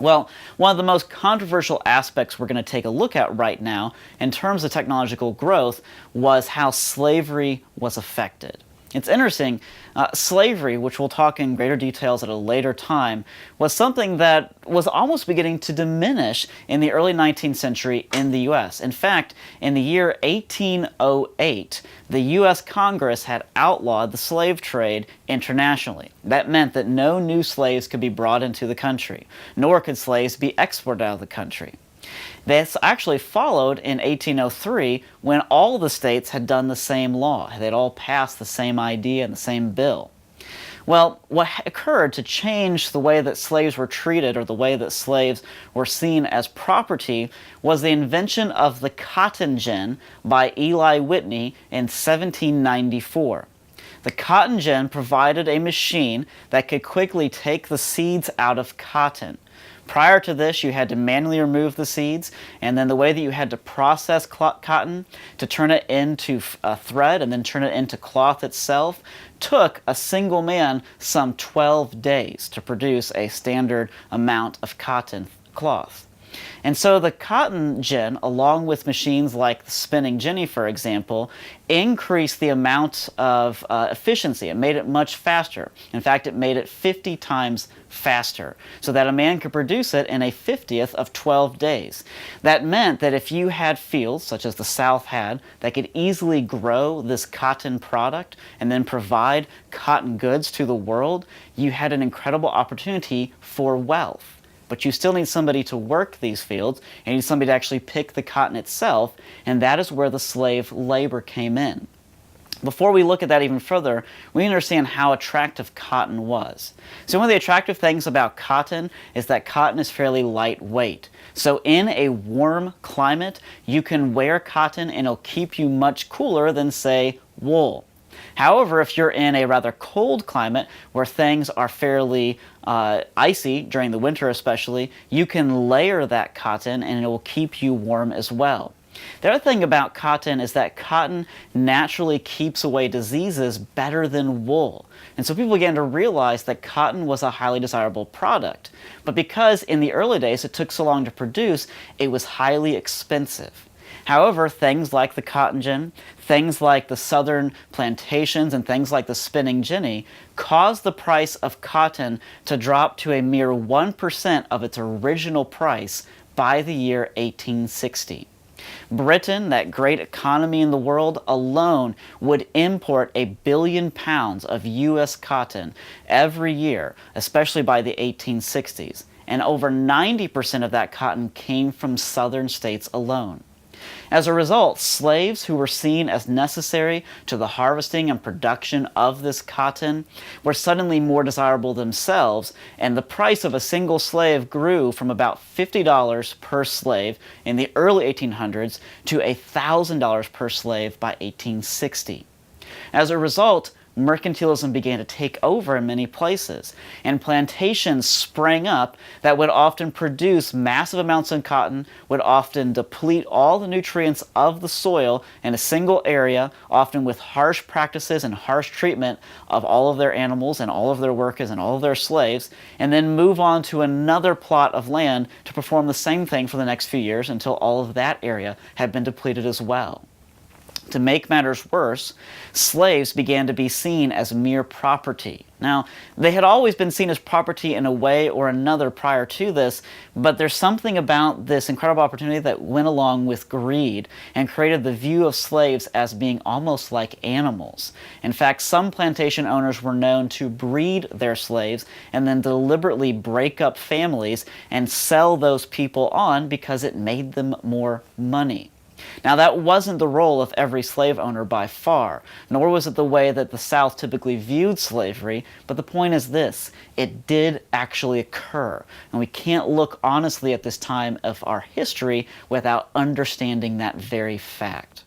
Well, one of the most controversial aspects we're going to take a look at right now in terms of technological growth was how slavery was affected. It's interesting, slavery, which we'll talk in greater details at a later time, was something that was almost beginning to diminish in the early 19th century in the U.S. In fact, in the year 1808, the U.S. Congress had outlawed the slave trade internationally. That meant that no new slaves could be brought into the country, nor could slaves be exported out of the country. This actually followed in 1803 when all the states had done the same law. They'd all passed the same idea and the same bill. Well, what occurred to change the way that slaves were treated or the way that slaves were seen as property was the invention of the cotton gin by Eli Whitney in 1794. The cotton gin provided a machine that could quickly take the seeds out of cotton. Prior to this, you had to manually remove the seeds, and then the way that you had to process cotton to turn it into a thread and then turn it into cloth itself took a single man some 12 days to produce a standard amount of cotton cloth. And so the cotton gin, along with machines like the spinning jenny, for example, increased the amount of efficiency. It made it much faster. In fact, it made it 50 times faster, so that a man could produce it in a 50th of 12 days. That meant that if you had fields, such as the South had, that could easily grow this cotton product and then provide cotton goods to the world, you had an incredible opportunity for wealth. But you still need somebody to work these fields, and you need somebody to actually pick the cotton itself, and that is where the slave labor came in. Before we look at that even further, we understand how attractive cotton was. So one of the attractive things about cotton is that cotton is fairly lightweight. So in a warm climate, you can wear cotton and it'll keep you much cooler than, say, wool. However, if you're in a rather cold climate where things are fairly icy during the winter especially, you can layer that cotton and it will keep you warm as well. The other thing about cotton is that cotton naturally keeps away diseases better than wool. And so people began to realize that cotton was a highly desirable product. But because in the early days it took so long to produce, it was highly expensive. However, things like the cotton gin, things like the southern plantations, and things like the spinning jenny caused the price of cotton to drop to a mere 1% of its original price by the year 1860. Britain, that great economy in the world, alone would import 1 billion pounds of U.S. cotton every year, especially by the 1860s. And over 90% of that cotton came from southern states alone. As a result, slaves who were seen as necessary to the harvesting and production of this cotton were suddenly more desirable themselves, and the price of a single slave grew from about $50 per slave in the early 1800s to $1,000 per slave by 1860. As a result, mercantilism began to take over in many places, and plantations sprang up that would often produce massive amounts of cotton, would often deplete all the nutrients of the soil in a single area, often with harsh practices and harsh treatment of all of their animals and all of their workers and all of their slaves, and then move on to another plot of land to perform the same thing for the next few years until all of that area had been depleted as well. To make matters worse, slaves began to be seen as mere property. Now, they had always been seen as property in a way or another prior to this, but there's something about this incredible opportunity that went along with greed and created the view of slaves as being almost like animals. In fact, some plantation owners were known to breed their slaves and then deliberately break up families and sell those people on because it made them more money. Now, that wasn't the role of every slave owner by far, nor was it the way that the South typically viewed slavery, but the point is this: it did actually occur, and we can't look honestly at this time of our history without understanding that very fact.